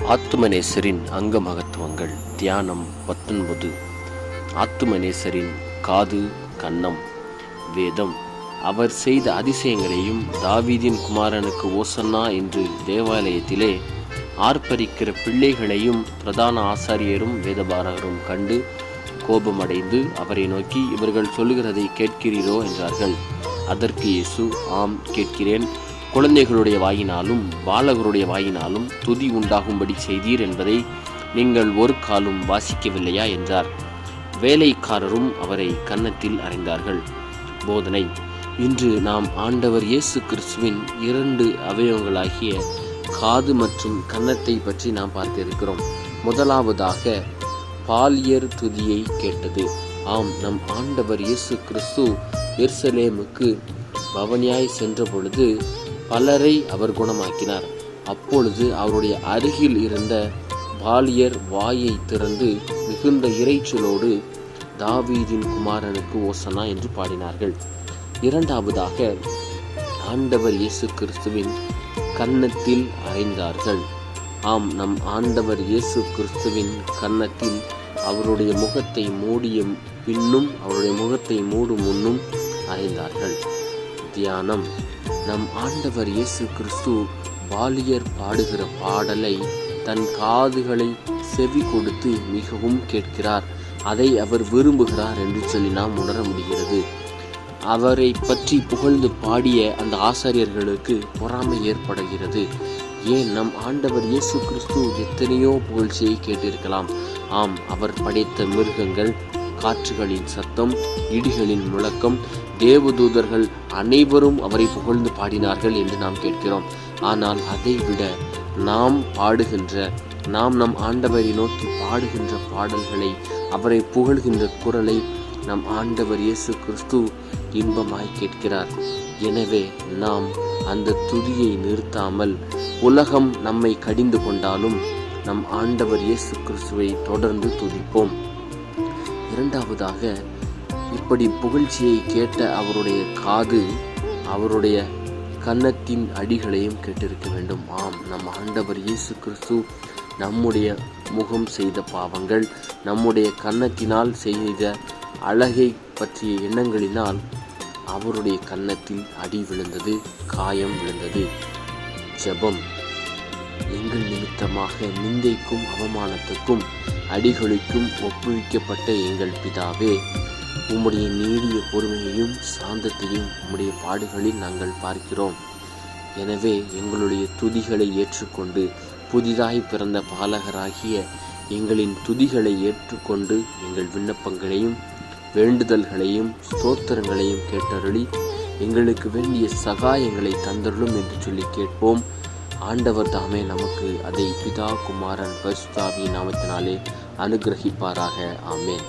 ஆத்துமநேசரின் அங்க மகத்துவங்கள். தியானம் 19. ஆத்துமநேசரின் காது கன்னம். வேதம். அவர் செய்த அதிசயங்களையும் தாவீதின் குமாரனுக்கு ஓசன்னா என்று தேவாலயத்திலே ஆர்ப்பரிக்கிற பிள்ளைகளையும் பிரதான ஆசாரியரும் வேதபாரகரும் கண்டு கோபமடைந்து அவரை நோக்கி, இவர்கள் சொல்லுகிறதை கேட்கிறீரோ என்றார்கள். அதற்கு இயேசு, ஆம், கேட்கிறேன். குழந்தைகளுடைய வாயினாலும் பாலகருடைய வாயினாலும் துதி உண்டாகும்படி செய்தீர் என்பதை நீங்கள் ஒரு காலும் வாசிக்கவில்லையா என்றார். வேலைக்காரரும் அவரை கன்னத்தில் அறைந்தார்கள். போதனை. இன்று நாம் ஆண்டவர் இயேசு கிறிஸ்துவின் 2 அவயவங்களாகிய காது மற்றும் கன்னத்தை பற்றி நாம் பார்க்க இருக்கிறோம். முதலாவதாக பாலியர் துதியை கேட்டது. ஆம், நம் ஆண்டவர் இயேசு கிறிஸ்து எருசலேமுக்கு பவனியாய் சென்ற பொழுது பலரை அவர் குணமாக்கினார். அப்பொழுது அவருடைய அருகில் இருந்த பாலியர் வாயை திறந்து மிகுந்த இறைச்சலோடு தாவீதின் குமாரனுக்கு ஓசன்னா என்று பாடினார்கள். இரண்டாவதாக ஆண்டவர் இயேசு கிறிஸ்துவின் கன்னத்தில் அறைந்தார்கள். ஆம், நம் ஆண்டவர் இயேசு கிறிஸ்துவின் கன்னத்தில் அவருடைய முகத்தை மூடிய பின்னும் அவருடைய முகத்தை மூடும் முன்னும் அறைந்தார்கள். தியானம். நம் ஆண்டவர் இயேசு கிறிஸ்து பாலியர் பாடுகிற பாடலை தன் காதுகளை செவி கொடுத்து மிகவும் கேட்கிறார். அதை அவர் விரும்புகிறார் என்று சொல்லி நாம் உணர முடிகிறது. அவரை பற்றி புகழ்ந்து பாடிய அந்த ஆசாரியர்களுக்கு பொறாமை ஏற்படுகிறது. ஏன், நம் ஆண்டவர் இயேசு கிறிஸ்து எத்தனையோ புகழ்ச்சியை கேட்டிருக்கலாம். ஆம், அவர் படைத்த மிருகங்கள், காற்றுகளின் சத்தம், இடிகளின் முழக்கம், தேவதூதர்கள் அனைவரும் அவரை புகழ்ந்து பாடினார்கள் என்று நாம் கேட்கிறோம். ஆனால் அதை விட நாம் நம் ஆண்டவரை நோக்கி பாடுகின்ற பாடல்களை, அவரை புகழ்கின்ற குரலை நம் ஆண்டவர் இயேசு கிறிஸ்து இன்பமாய் கேட்கிறார். எனவே நாம் அந்த துதியை நிறுத்தாமல், உலகம் நம்மை கடிந்து கொண்டாலும் நம் ஆண்டவர் இயேசு கிறிஸ்துவை தொடர்ந்து துதிப்போம். இரண்டாவதாக, இப்படி புகழ்ச்சியை கேட்ட அவருடைய காது அவருடைய கன்னத்தின் அடிகளையும் கேட்டிருக்க வேண்டும். ஆம், நம் ஆண்டவர் இயேசு கிறிஸ்து நம்முடைய முகம் செய்த பாவங்கள், நம்முடைய கன்னத்தினால் செய்த அழகை பற்றிய எண்ணங்களினால் அவருடைய கன்னத்தில் அடி விழுந்தது, காயம் விழுந்தது. ஜெபம். எங்கள் நிமித்தமாக நிந்தைக்கும் அவமானத்துக்கும் அடிகளுக்கும் ஒப்புவிக்கப்பட்ட எங்கள் பிதாவே, உம்முடைய நீடிய பொறுமையையும் சாந்தத்தையும் உம்முடைய பாடுகளில் நாங்கள் பார்க்கிறோம். எனவே எங்களுடைய துதிகளை ஏற்றுக்கொண்டு, புதிதாய் பிறந்த பாலகராகிய எங்களின் துதிகளை ஏற்றுக்கொண்டு எங்கள் விண்ணப்பங்களையும் வேண்டுதல்களையும் ஸ்தோத்திரங்களையும் கேட்டருளி எங்களுக்கு வேண்டிய சகாயங்களை தந்தருளும் என்று சொல்லி கேட்போம். ஆண்டவர் தாமே நமக்கு அதை பிதா, குமாரன், பரிசுத்த ஆவியின் நாமத்தினாலே அனுகிரகிப்பாராக. ஆமென்.